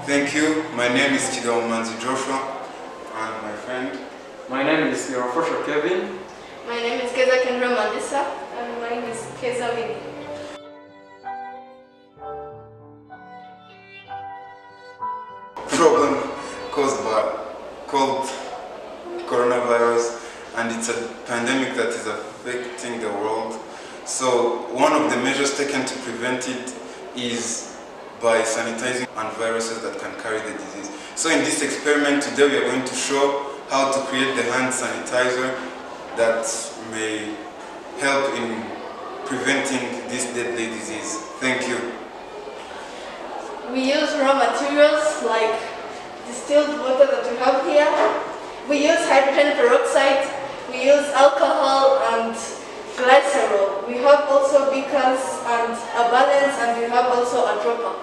Thank you. My name is Manzi Joshua, and my friend. My name is Irofosho Kevin. My name is Keza Kendra Mandisa, and my name is Keza Winnie. Problem called coronavirus, and it's a pandemic that is affecting the world. So one of the measures taken to prevent it is by sanitizing and viruses that can carry the disease. So in this experiment today we are going to show how to create the hand sanitizer that may help in preventing this deadly disease. Thank you. We use raw materials like distilled water that we have here. We use hydrogen peroxide, we use alcohol and glycerol. We have also beakers and a balance, and we have also a dropper.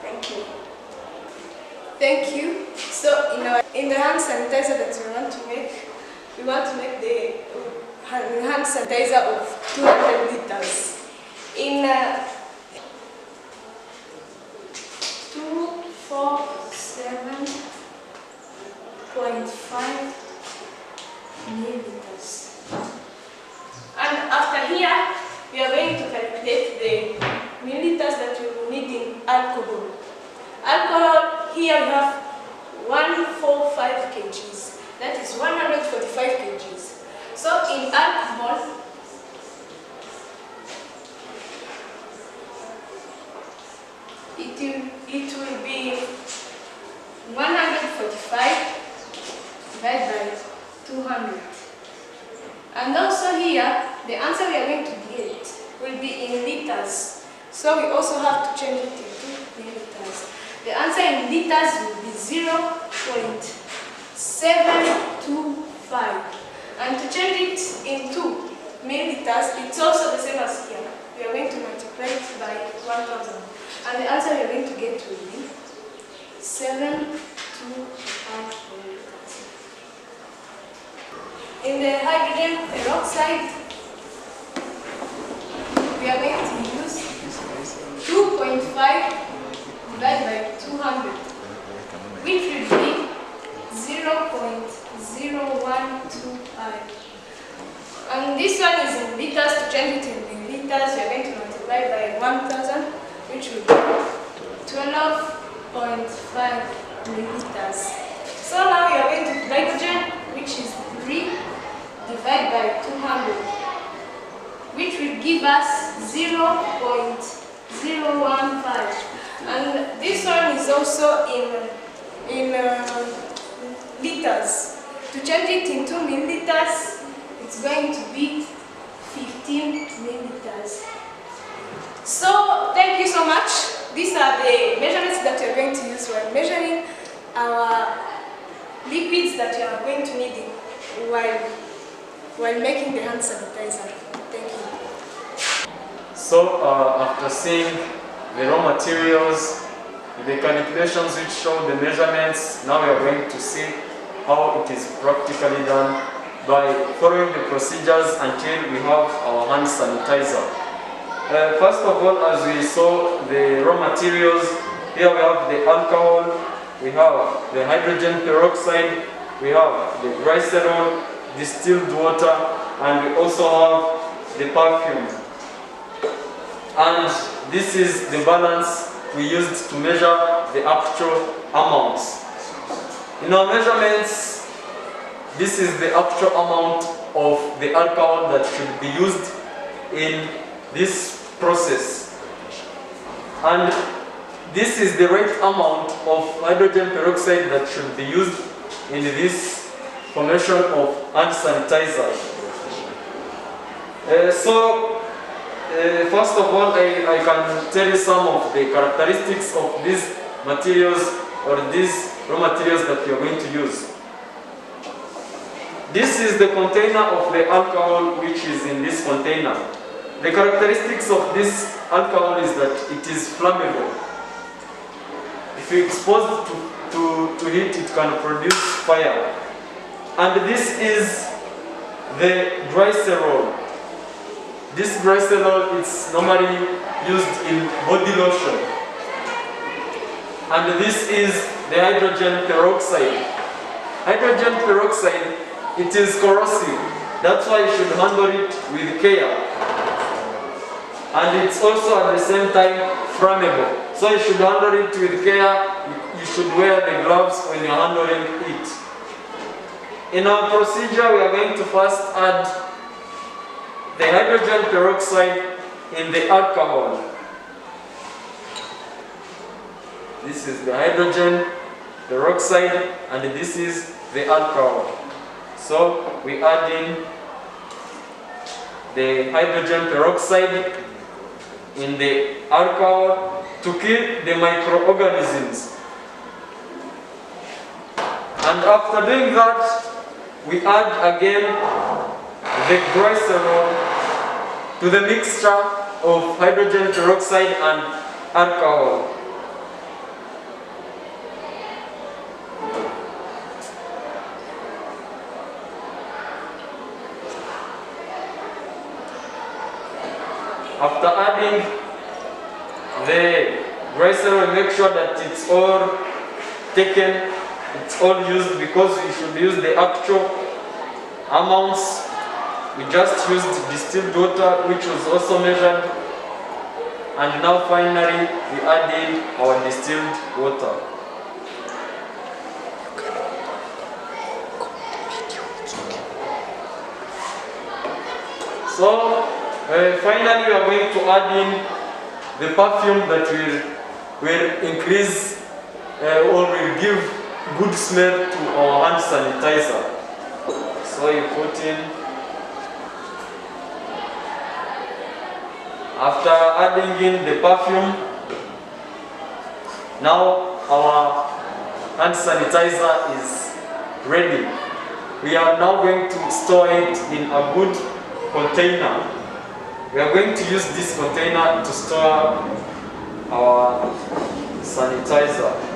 Thank you. Thank you. So in the hand sanitizer that we want to make the hand sanitizer of 200 liters. In 247.5 milliliters. And after here, we are going to calculate the milliliters that we will need in alcohol. Alcohol, here we have 145 kgs. That is 145 kgs. So in alcohol, it will be 145 divided by 200. And also here, the answer we are going to get will be in liters. So we also have to change it into milliliters. The answer in liters will be 0.725. And to change it into milliliters, it's also the same as here. We are going to multiply it by 1000. And the answer we are going to get will be 725 milliliters. In the hydrogen peroxide, we are going to use 2.5 divided by 200, which will be 0.0125. And this one is in liters. To change it in liters, we are going to multiply by 1000, which will be 12.5 milliliters. So now we are going to glycogen, which is 3 divided by 200, which will give us 0.015. And this one is also in liters. To change it into milliliters, it's going to be 15 milliliters. So thank you so much. These are the measurements that we are going to use while measuring our liquids that we are going to need while making the hand sanitizer. Thank you. So after seeing the raw materials, the calculations which show the measurements, now we are going to see how it is practically done by following the procedures until we have our hand sanitizer. First of all, as we saw the raw materials, here we have the alcohol, we have the hydrogen peroxide, we have the glycerol, distilled water, and we also have the perfume. And this is the balance we used to measure the actual amounts. In our measurements, this is the actual amount of the alcohol that should be used in this process. And this is the right amount of hydrogen peroxide that should be used in this formation of hand sanitizer. First of all, I can tell you some of the characteristics of these materials or these raw materials that you are going to use. This is the container of the alcohol which is in this container. The characteristics of this alcohol is that it is flammable. If you expose it to heat, it can produce fire. And this is the glycerol. This glycerol is normally used in body lotion. And this is the hydrogen peroxide. Hydrogen peroxide, it is corrosive. That's why you should handle it with care. And it's also at the same time flammable. So you should handle it with care. You should wear the gloves when you're handling it. In our procedure, we are going to first add the hydrogen peroxide in the alcohol. This is the hydrogen peroxide and this is the alcohol. So we add in the hydrogen peroxide in the alcohol to kill the microorganisms. And after doing that, we add again the glycerol to the mixture of hydrogen peroxide and alcohol. After adding the glycerol, make sure that it's all taken, it's all used, because we should use the actual amounts. We just used distilled water, which was also measured, and now finally we add in our distilled water. So finally we are going to add in the perfume that will increase or will give good smell to our hand sanitizer. So you put in. After adding in the perfume, now our hand sanitizer is ready. We are now going to store it in a good container. We are going to use this container to store our sanitizer.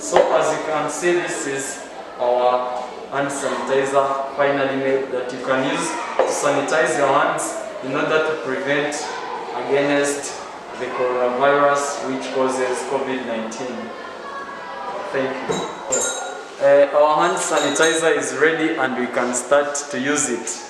So as you can see, this is our hand sanitizer finally made that you can use to sanitize your hands in order to prevent against the coronavirus which causes COVID-19. Thank you. Our hand sanitizer is ready and we can start to use it.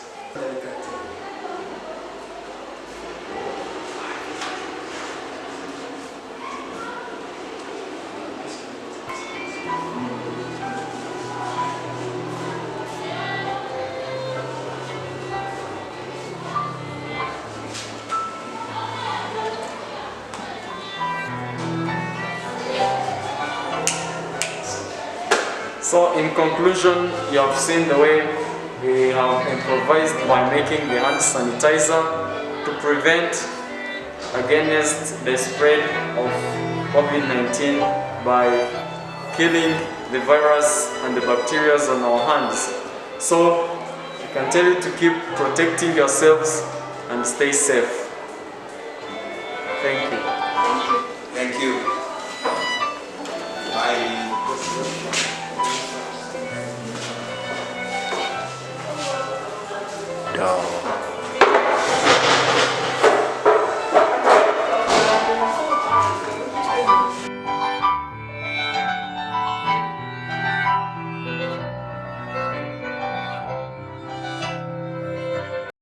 So in conclusion, you have seen the way we have improvised by making the hand sanitizer to prevent against the spread of COVID-19 by killing the virus and the bacteria on our hands. So I can tell you to keep protecting yourselves and stay safe. Thank you. Thank you. Bye. No.